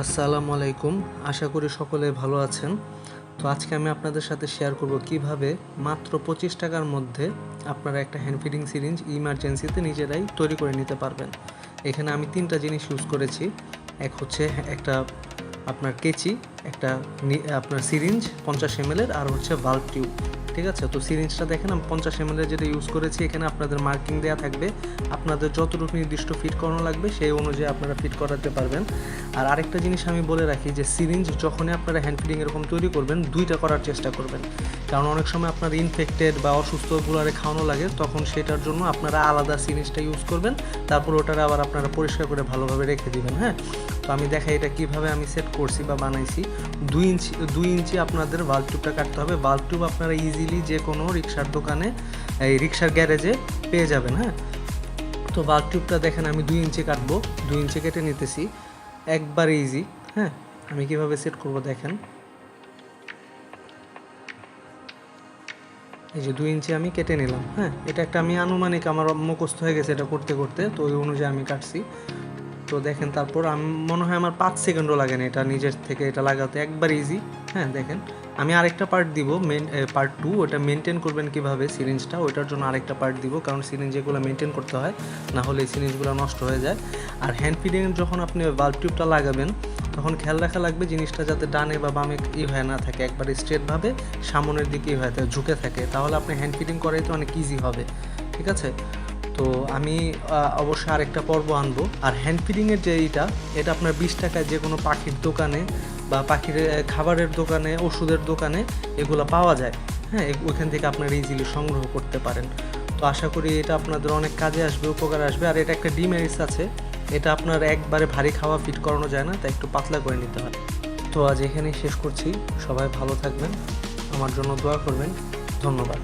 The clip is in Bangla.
আসসালামু আলাইকুম। আশা করি সকলে ভালো আছেন। তো আজকে আমি আপনাদের সাথে শেয়ার করব কিভাবে মাত্র 25 টাকার মধ্যে আপনারা একটা হ্যান্ড ফিডিং সিরিঞ্জ ইমার্জেন্সিতে নিজেরাই তৈরি করে নিতে পারবেন। এখানে আমি 3টা জিনিস ইউজ করেছি। এক হচ্ছে একটা আপনার কেচি, একটা আপনার সিরিঞ্জ 50 ml এর, আর হচ্ছে ভালভ টিউব। ঠিক আছে, তো সিরিঞ্জটা দেখেন আমি 50 ml এর যেটা ইউজ করেছি, এখানে আপনাদের মার্কিং দেওয়া থাকবে, আপনাদের যতটুকু নির্দিষ্ট ফিট করানো লাগবে সেই অনুযায়ী আপনারা ফিট করাতে পারবেন। আর আরেকটা জিনিস আমি বলে রাখি যে সিরিঞ্জ যখনই আপনারা হ্যান্ড ফিডিং এরকম তৈরি করবেন, 2টা করার চেষ্টা করবেন, কারণ অনেক সময় আপনার ইনফেক্টেড বা অসুস্থগুলোরে খাওয়ানো লাগে, তখন সেটার জন্য আপনারা আলাদা সিরিঞ্জটা ইউজ করবেন, তারপর ওটার আবার আপনারা পরিষ্কার করে ভালোভাবে রেখে দিবেন। হ্যাঁ, তো আমি দেখাই এটা কীভাবে আমি সেট করছি বা বানাইছি। 2 ইঞ্চি আপনাদের ভালভ টিউবটা কাটতে হবে। ভালভ টিউব আপনারা ইজিলি যে কোনো রিক্সার দোকানে, এই রিক্সার গ্যারেজে পেয়ে যাবেন। হ্যাঁ, তো ভালভ টিউবটা দেখেন আমি 2 ইঞ্চি কাটবো, 2 ইঞ্চি কেটে নিতেছি, একবারে ইজি। হ্যাঁ, আমি কিভাবে সেট করব দেখেন, এই যে 2 ইঞ্চি আমি কেটে নিলাম। হ্যাঁ, এটা একটা আমি আনুমানিক আমার মুখস্থ হয়ে গেছে এটা করতে করতে, তো ওই অনুযায়ী আমি কাটছি। তো দেখেন, তারপর আমি মনে হয় আমার 5 সেকেন্ডও লাগে না এটা নিজের থেকে এটা লাগাতে, একবার ইজি। হ্যাঁ, দেখেন আমি আরেকটা পার্ট দিব, পার্ট 2, ওটা মেনটেন করবেন কীভাবে সিরিঞ্জটা, ওইটার জন্য আরেকটা পার্ট দিব, কারণ সিরিঞ্জ যেগুলো মেনটেন করতে হয়, না হলে এই সিরিঞ্জগুলো নষ্ট হয়ে যায়। আর হ্যান্ড ফিডিং যখন আপনি ভালভ টিউবটা লাগাবেন, তখন খেয়াল রাখা লাগবে জিনিসটা যাতে ডানে বা বামে হয়ে না থাকে, একবার স্ট্রেটভাবে সামনের দিকে হয়ে থাকে, ঝুঁকে থাকে, তাহলে আপনি হ্যান্ড ফিডিং করাইতে অনেক ইজি হবে। ঠিক আছে, তো আমি অবশ্যই আরেকটা পর্ব আনবো। আর হ্যান্ড ফিডিংয়ের যে এটা আপনার 20 টাকায় যে কোনো পাখির দোকানে বা পাখির খাবারের দোকানে, ওষুধের দোকানে এগুলো পাওয়া যায়। হ্যাঁ, ওইখান থেকে আপনারা ইজিলি সংগ্রহ করতে পারেন। তো আশা করি এটা আপনাদের অনেক কাজে আসবে, উপকার আসবে। আর এটা একটা ডিমেরিটস আছে, এটা আপনার একবারে ভারী খাওয়া ফিট করানো যায় না, তাই একটু পাতলা করে নিতে হয়। তো আজ এখানেই শেষ করছি, সবাই ভালো থাকবেন, আমার জন্য দোয়া করবেন। ধন্যবাদ।